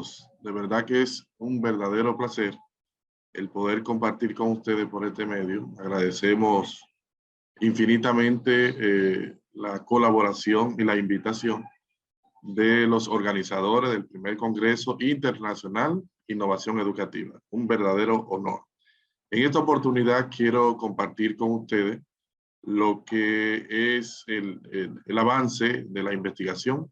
todos, de verdad que es un verdadero placer el poder compartir con ustedes por este medio. Agradecemos infinitamente la colaboración y la invitación de los organizadores del primer Congreso Internacional Innovación Educativa. Un verdadero honor. En esta oportunidad quiero compartir con ustedes lo que es el avance de la investigación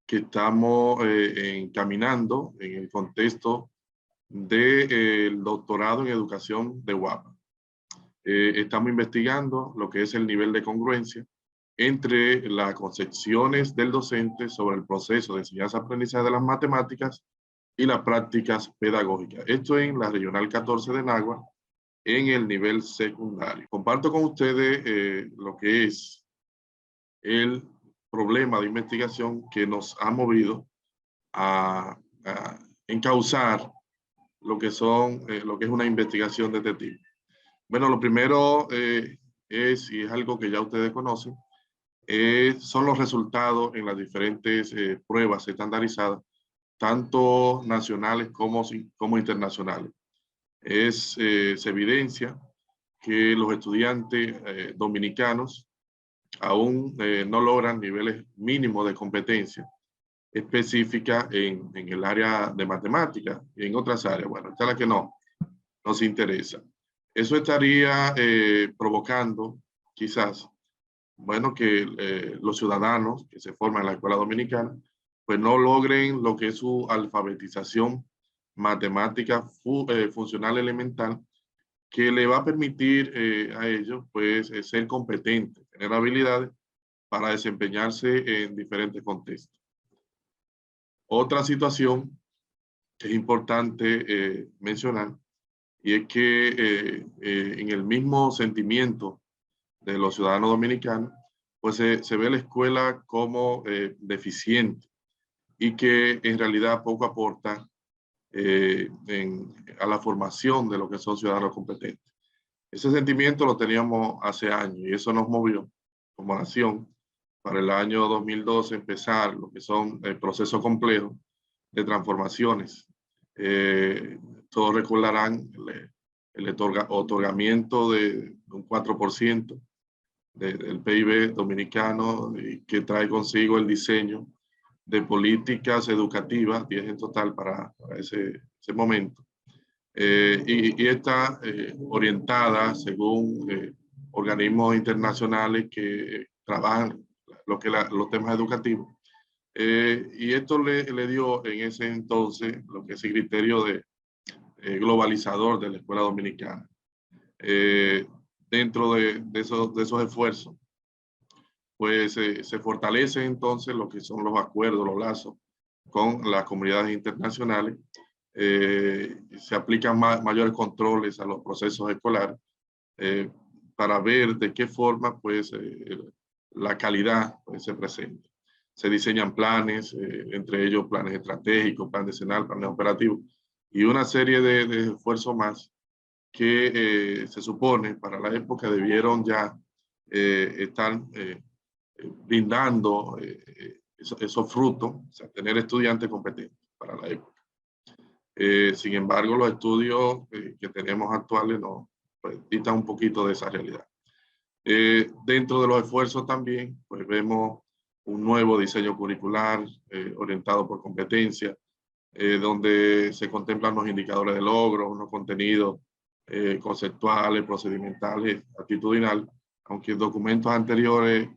que estamos encaminando en el contexto del doctorado en educación de UAPA. Estamos investigando lo que es el nivel de congruencia entre las concepciones del docente sobre el proceso de enseñanza-aprendizaje de las matemáticas y las prácticas pedagógicas. Esto en la Regional 14 de Nagua, en el nivel secundario. Comparto con ustedes lo que es el problema de investigación que nos ha movido a encauzar lo que es una investigación de este tipo. Bueno, lo primero es, y es algo que ya ustedes conocen, son los resultados en las diferentes pruebas estandarizadas, tanto nacionales como internacionales. Se evidencia que los estudiantes dominicanos aún no logran niveles mínimos de competencia específica en el área de matemáticas y en otras áreas. Bueno, esta es la que no nos interesa. Eso estaría provocando quizás, bueno, que los ciudadanos que se forman en la escuela dominicana, pues no logren lo que es su alfabetización matemática funcional elemental, que le va a permitir a ellos pues ser competentes, tener habilidades para desempeñarse en diferentes contextos. Otra situación que es importante mencionar, y es que en el mismo sentimiento de los ciudadanos dominicanos, pues se ve la escuela como deficiente y que en realidad poco aporta a la formación de lo que son ciudadanos competentes. Ese sentimiento lo teníamos hace años y eso nos movió como nación para el año 2012 empezar lo que son procesos complejos de transformaciones. Todos recordarán el otorgamiento de un 4% del PIB dominicano que trae consigo el diseño de políticas educativas, 10 en total para ese momento. Y está orientada según organismos internacionales que trabajan los temas educativos. Y esto le dio en ese entonces lo que es el criterio de globalizador de la escuela dominicana. Dentro de esos esfuerzos, pues se fortalece entonces lo que son los acuerdos, los lazos con las comunidades internacionales. Se aplican mayores controles a los procesos escolares para ver de qué forma pues, la calidad pues, se presenta. Se diseñan planes, entre ellos planes estratégicos, plan decenal, planes operativos y una serie de esfuerzos más que se supone para la época debieron ya estar brindando esos frutos, o sea, tener estudiantes competentes para la época. Sin embargo, los estudios que tenemos actuales nos pues, dictan un poquito de esa realidad. Dentro de los esfuerzos también, pues vemos un nuevo diseño curricular orientado por competencia, donde se contemplan los indicadores de logro, unos contenidos conceptuales, procedimentales, actitudinales, aunque documentos anteriores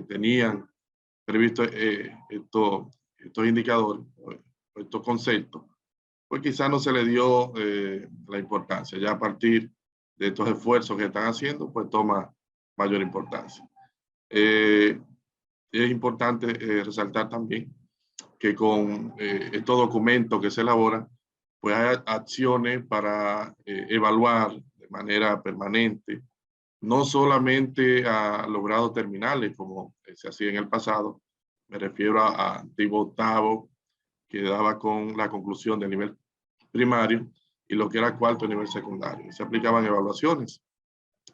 tenían previsto estos indicadores, estos conceptos, pues quizás no se le dio la importancia. Ya a partir de estos esfuerzos que están haciendo, pues toma mayor importancia. Es importante resaltar también que con estos documentos que se elaboran, pues hay acciones para evaluar de manera permanente, no solamente a los grados terminales, como se hacía en el pasado, me refiero a antiguo octavo, que daba con la conclusión del nivel primario, y lo que era cuarto nivel secundario. Se aplicaban evaluaciones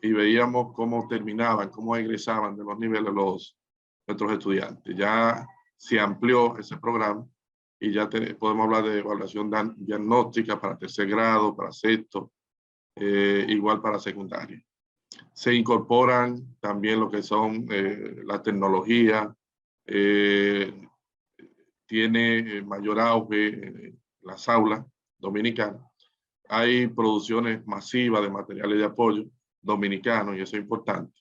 y veíamos cómo terminaban, cómo egresaban de los niveles nuestros estudiantes. Ya se amplió ese programa y ya podemos hablar de evaluación diagnóstica para tercer grado, para sexto, igual para secundaria. Se incorporan también lo que son la tecnología, tiene mayor auge en las aulas dominicanas. Hay producciones masivas de materiales de apoyo dominicanos y eso es importante.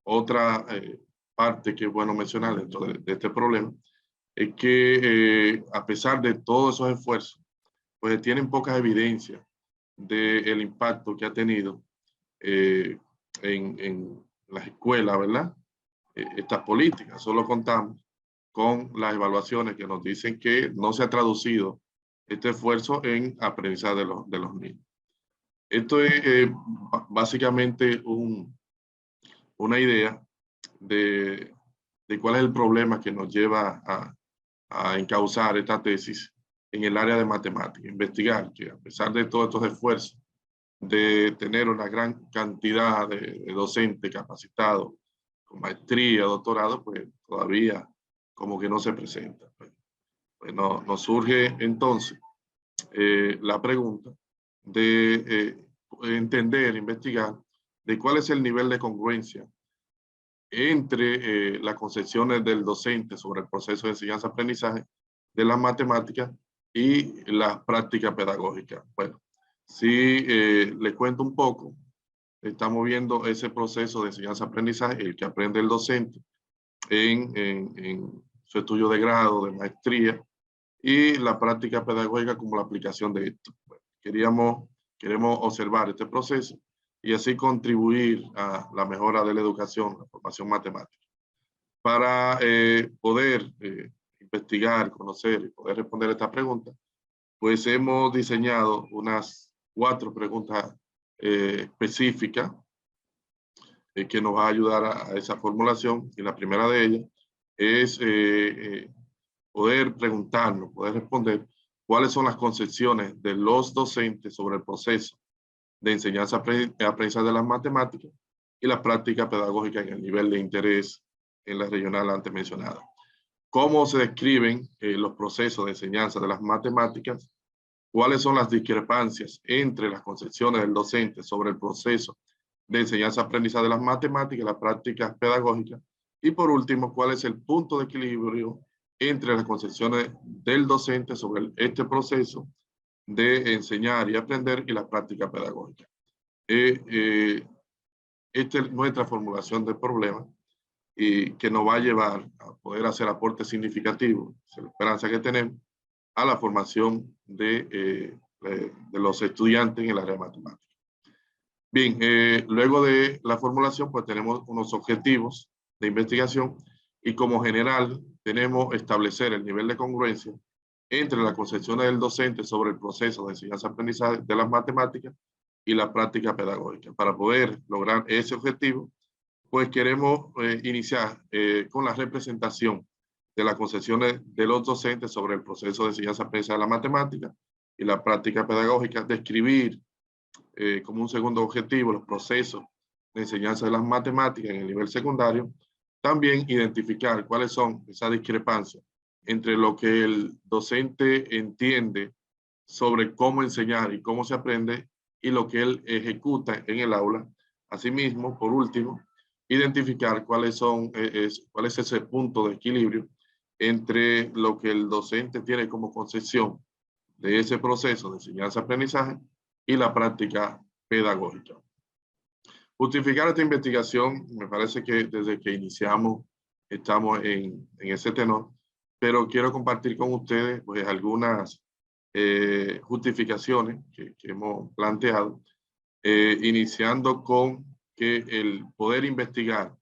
Otra parte que es bueno mencionar dentro de este problema es que a pesar de todos esos esfuerzos, pues tienen pocas evidencias del impacto que ha tenido en las escuelas, ¿verdad? Estas políticas. Solo contamos con las evaluaciones que nos dicen que no se ha traducido este esfuerzo en aprendizaje de los niños. Esto es básicamente una idea de cuál es el problema que nos lleva a encauzar esta tesis en el área de matemática. Investigar que a pesar de todos estos esfuerzos de tener una gran cantidad de docentes capacitados con maestría, doctorado, pues todavía como que no se presenta. Pues nos surge entonces la pregunta de entender, investigar de cuál es el nivel de congruencia entre las concepciones del docente sobre el proceso de enseñanza-aprendizaje de las matemáticas y las prácticas pedagógicas. Bueno, si les cuento un poco, estamos viendo ese proceso de enseñanza-aprendizaje, el que aprende el docente en su estudio de grado, de maestría, y la práctica pedagógica como la aplicación de esto. Bueno, queremos observar este proceso y así contribuir a la mejora de la educación, la formación matemática. Para poder investigar, conocer y poder responder esta pregunta, pues hemos diseñado unas 4 preguntas específicas que nos va a ayudar a esa formulación. Y la primera de ellas es poder preguntarnos, poder responder cuáles son las concepciones de los docentes sobre el proceso de enseñanza-aprendizaje de las matemáticas y la práctica pedagógica en el nivel de interés en la regional antes mencionada. ¿Cómo se describen los procesos de enseñanza de las matemáticas? ¿Cuáles son las discrepancias entre las concepciones del docente sobre el proceso de enseñanza-aprendizaje de las matemáticas y las prácticas pedagógicas? Y por último, ¿cuál es el punto de equilibrio entre las concepciones del docente sobre este proceso de enseñar y aprender y la práctica pedagógica? Esta es nuestra formulación del problema y que nos va a llevar a poder hacer aportes significativos, es la esperanza que tenemos, a la formación de los estudiantes en el área de matemáticas. Bien, luego de la formulación, pues tenemos unos objetivos de investigación y como general tenemos establecer el nivel de congruencia entre las concepciones del docente sobre el proceso de enseñanza-aprendizaje de las matemáticas y la práctica pedagógica. Para poder lograr ese objetivo, pues queremos iniciar con la representación de las concepciones de los docentes sobre el proceso de enseñanza-aprendizaje de la matemática y la práctica pedagógica, describir como un segundo objetivo los procesos de enseñanza de las matemáticas en el nivel secundario, también identificar cuáles son esas discrepancias entre lo que el docente entiende sobre cómo enseñar y cómo se aprende y lo que él ejecuta en el aula. Asimismo, por último, identificar cuál es ese punto de equilibrio entre lo que el docente tiene como concepción de ese proceso de enseñanza-aprendizaje y la práctica pedagógica. Justificar esta investigación, me parece que desde que iniciamos estamos en ese tenor, pero quiero compartir con ustedes pues, algunas justificaciones que hemos planteado, iniciando con que el poder investigar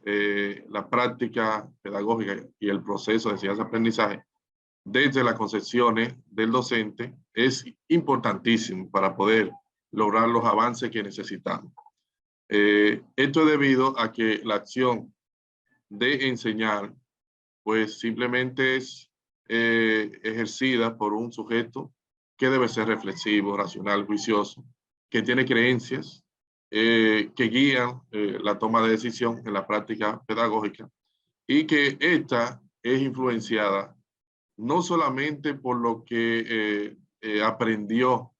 la práctica pedagógica y el proceso de enseñanza-aprendizaje desde las concepciones del docente es importantísimo para poder lograr los avances que necesitamos. Esto es debido a que la acción de enseñar pues simplemente es ejercida por un sujeto que debe ser reflexivo, racional, juicioso, que tiene creencias que guían la toma de decisión en la práctica pedagógica y que esta es influenciada no solamente por lo que aprendió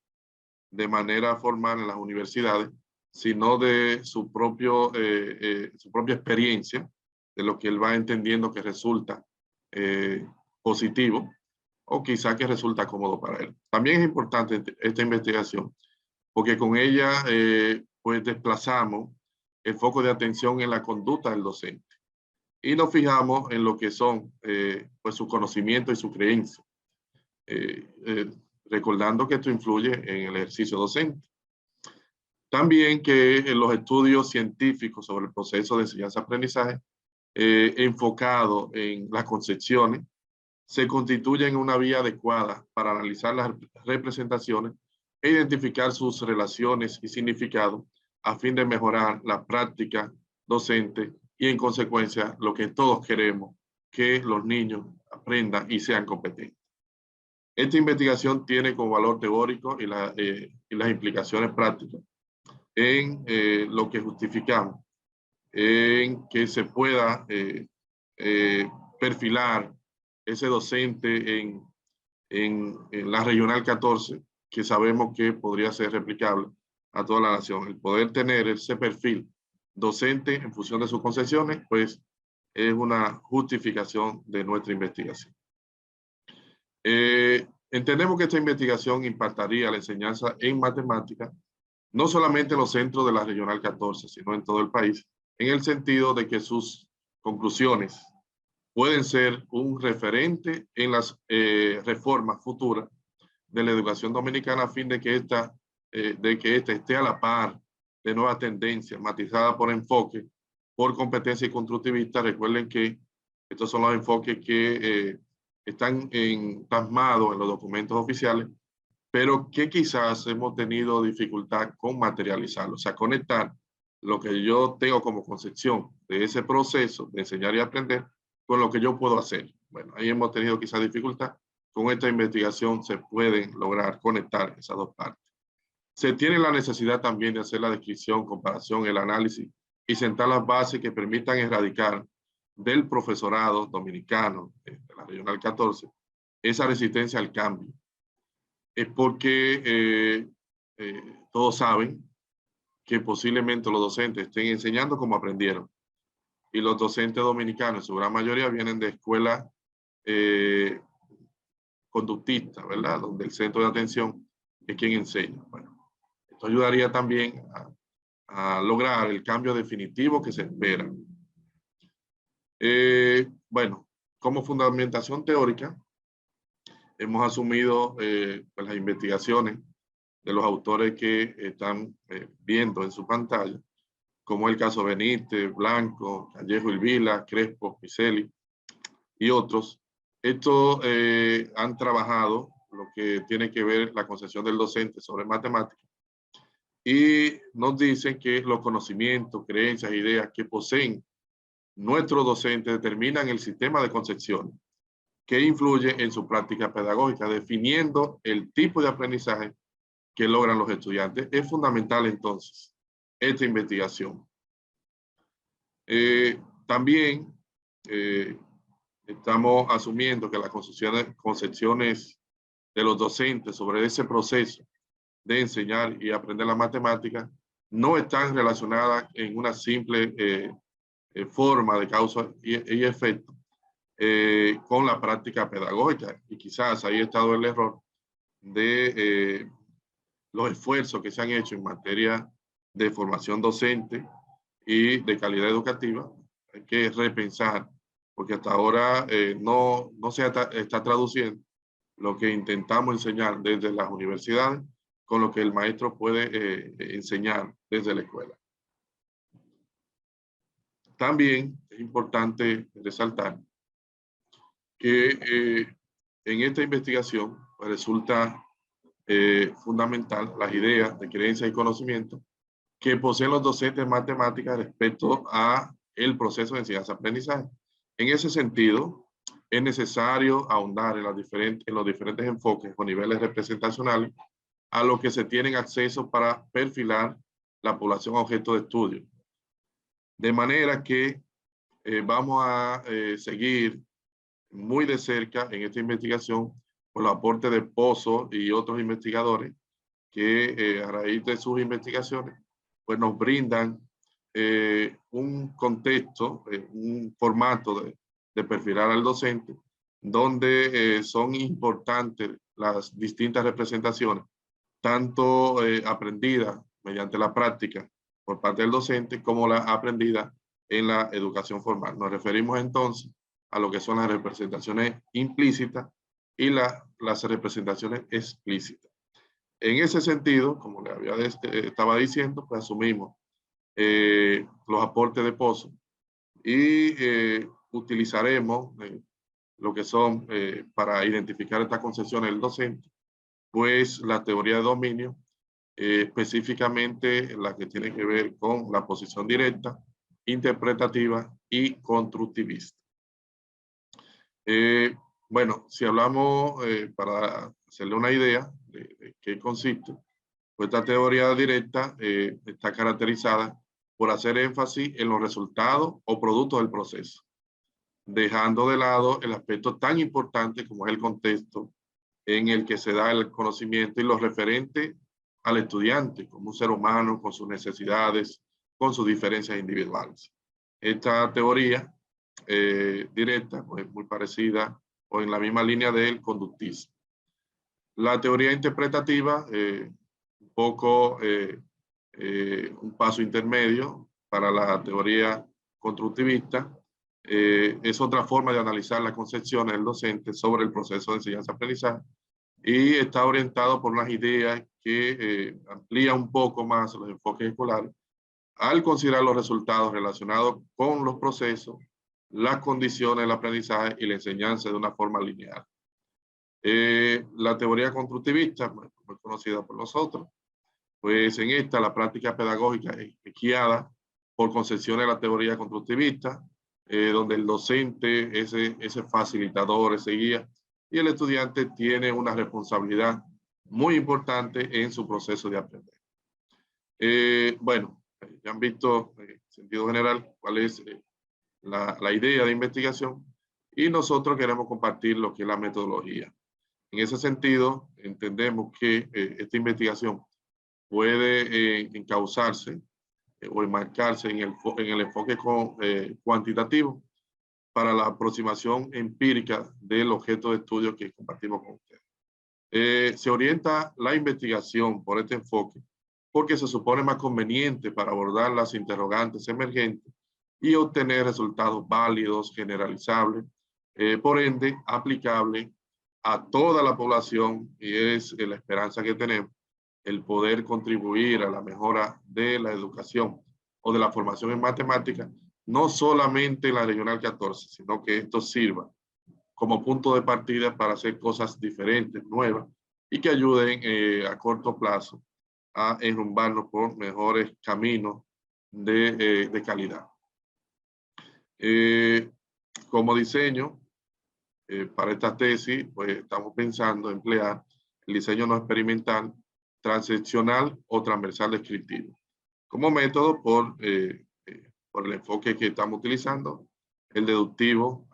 de manera formal en las universidades, sino de su propia experiencia, de lo que él va entendiendo que resulta positivo o quizá que resulta cómodo para él. También es importante esta investigación porque con ella pues desplazamos el foco de atención en la conducta del docente y nos fijamos en lo que son pues su conocimiento y su creencia, recordando que esto influye en el ejercicio docente. También que los estudios científicos sobre el proceso de enseñanza-aprendizaje enfocado en las concepciones se constituyen una vía adecuada para analizar las representaciones e identificar sus relaciones y significados a fin de mejorar la práctica docente y en consecuencia lo que todos queremos, que los niños aprendan y sean competentes. Esta investigación tiene como valor teórico y las implicaciones prácticas en lo que justificamos, en que se pueda perfilar ese docente en la Regional 14, que sabemos que podría ser replicable a toda la nación. El poder tener ese perfil docente en función de sus concepciones, pues es una justificación de nuestra investigación. Entendemos que esta investigación impactaría la enseñanza en matemáticas, no solamente en los centros de la Regional 14, sino en todo el país, en el sentido de que sus conclusiones pueden ser un referente en las reformas futuras de la educación dominicana a fin de que esta esté a la par de nuevas tendencias matizadas por enfoque, por competencia y constructivista. Recuerden que estos son los enfoques que están plasmados en los documentos oficiales, pero que quizás hemos tenido dificultad con materializarlo, o sea, conectar lo que yo tengo como concepción de ese proceso de enseñar y aprender con lo que yo puedo hacer. Bueno, ahí hemos tenido quizás dificultad. Con esta investigación se pueden lograr conectar esas dos partes. Se tiene la necesidad también de hacer la descripción, comparación, el análisis y sentar las bases que permitan erradicar del profesorado dominicano de la Regional 14 esa resistencia al cambio. Es porque todos saben que posiblemente los docentes estén enseñando como aprendieron. Y los docentes dominicanos, en su gran mayoría, vienen de escuelas conductistas, ¿verdad? Donde el centro de atención es quien enseña. Bueno, esto ayudaría también a lograr el cambio definitivo que se espera. Bueno, como fundamentación teórica, hemos asumido pues, las investigaciones de los autores que están viendo en su pantalla, como el caso Benítez, Blanco, Callejo y Vila, Crespo, Picelli y otros. Estos han trabajado lo que tiene que ver la concepción del docente sobre matemáticas y nos dicen que los conocimientos, creencias, ideas que poseen nuestros docentes determinan el sistema de concepción que influye en su práctica pedagógica, definiendo el tipo de aprendizaje que logran los estudiantes. Es fundamental entonces esta investigación. También estamos asumiendo que las concepciones de los docentes sobre ese proceso de enseñar y aprender la matemática no están relacionadas en una simple forma de causa y efecto con la práctica pedagógica. Y quizás ahí ha estado el error de los esfuerzos que se han hecho en materia de formación docente y de calidad educativa. Hay que repensar, porque hasta ahora no se está traduciendo lo que intentamos enseñar desde las universidades con lo que el maestro puede enseñar desde la escuela. También es importante resaltar que en esta investigación pues, resulta fundamental las ideas de creencia y conocimiento que poseen los docentes de matemáticas respecto a el proceso de enseñanza-aprendizaje. En ese sentido, es necesario ahondar en los diferentes enfoques o niveles representacionales a los que se tienen acceso para perfilar la población objeto de estudio. De manera que vamos a seguir muy de cerca en esta investigación por los aportes de Pozo y otros investigadores que a raíz de sus investigaciones pues nos brindan un contexto, un formato de perfilar al docente, donde son importantes las distintas representaciones, tanto aprendidas mediante la práctica por parte del docente, como la aprendida en la educación formal. Nos referimos entonces a lo que son las representaciones implícitas y las representaciones explícitas. En ese sentido, como le estaba diciendo, pues asumimos los aportes de Pozo y utilizaremos lo que son para identificar estas concepciones del docente, pues la teoría de dominio, específicamente la que tiene que ver con la posición directa, interpretativa y constructivista. Bueno, si hablamos para hacerle una idea de qué consiste, pues esta teoría directa está caracterizada por hacer énfasis en los resultados o productos del proceso, dejando de lado el aspecto tan importante como es el contexto en el que se da el conocimiento y los referentes al estudiante como un ser humano con sus necesidades, con sus diferencias individuales. Esta teoría directa pues, es muy parecida o en la misma línea del conductismo. La teoría interpretativa, un poco un paso intermedio para la teoría constructivista, es otra forma de analizar las concepciones del docente sobre el proceso de enseñanza-aprendizaje y está orientado por unas ideas que amplía un poco más los enfoques escolares al considerar los resultados relacionados con los procesos, las condiciones del aprendizaje y la enseñanza de una forma lineal. La teoría constructivista, muy conocida por nosotros, pues en esta la práctica pedagógica es guiada por concepciones de la teoría constructivista, donde el docente es ese facilitador, ese guía, y el estudiante tiene una responsabilidad muy importante en su proceso de aprender. Bueno, ya han visto en sentido general cuál es la idea de investigación y nosotros queremos compartir lo que es la metodología. En ese sentido, entendemos que esta investigación puede encauzarse o enmarcarse en el enfoque cuantitativo para la aproximación empírica del objeto de estudio que compartimos con ustedes. Se orienta la investigación por este enfoque porque se supone más conveniente para abordar las interrogantes emergentes y obtener resultados válidos, generalizables, por ende, aplicables a toda la población, y es la esperanza que tenemos, el poder contribuir a la mejora de la educación o de la formación en matemáticas, no solamente en la Regional 14, sino que esto sirva como punto de partida para hacer cosas diferentes, nuevas, y que ayuden a corto plazo a enrumbarnos por mejores caminos de calidad. Como diseño, para esta tesis, pues estamos pensando emplear el diseño no experimental, transeccional o transversal descriptivo. Como método por el enfoque que estamos utilizando, el deductivo,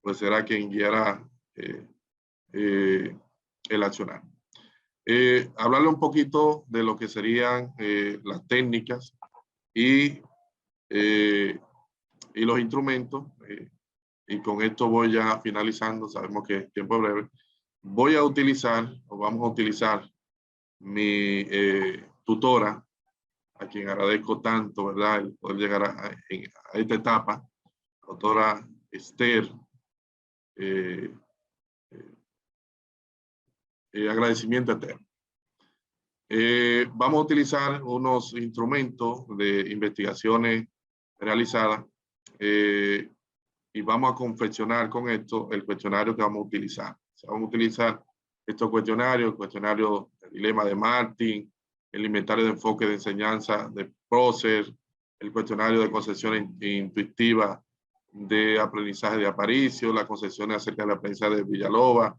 pues será quien guiará el accionar. Hablarle un poquito de lo que serían las técnicas y los instrumentos. Y con esto voy ya finalizando, sabemos que el tiempo es breve. Voy a utilizar, o vamos a utilizar, mi tutora, a quien agradezco tanto, ¿verdad?, el poder llegar a esta etapa, la doctora Esther. Agradecimiento eterno. Vamos a utilizar unos instrumentos de investigaciones realizadas y vamos a confeccionar con esto el cuestionario que vamos a utilizar. O sea, vamos a utilizar estos cuestionarios, el cuestionario del dilema de Martin, el inventario de enfoque de enseñanza de Prosser, el cuestionario de concepción intuitiva de aprendizaje de Aparicio, las concepciones acerca del aprendizaje de Villalobos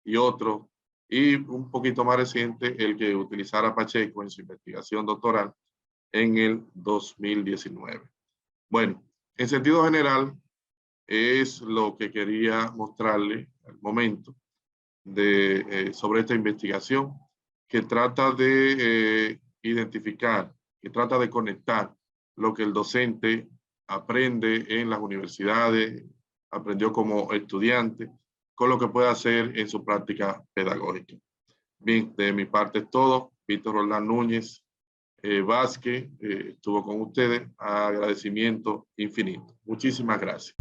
y otros, y un poquito más reciente el que utilizara Pacheco en su investigación doctoral en el 2019. Bueno, en sentido general, es lo que quería mostrarle al momento sobre esta investigación, que trata de identificar, que trata de conectar lo que el docente aprende en las universidades, aprendió como estudiante, con lo que puede hacer en su práctica pedagógica. Bien, de mi parte es todo. Víctor Roldán Núñez Vázquez estuvo con ustedes. Agradecimiento infinito. Muchísimas gracias.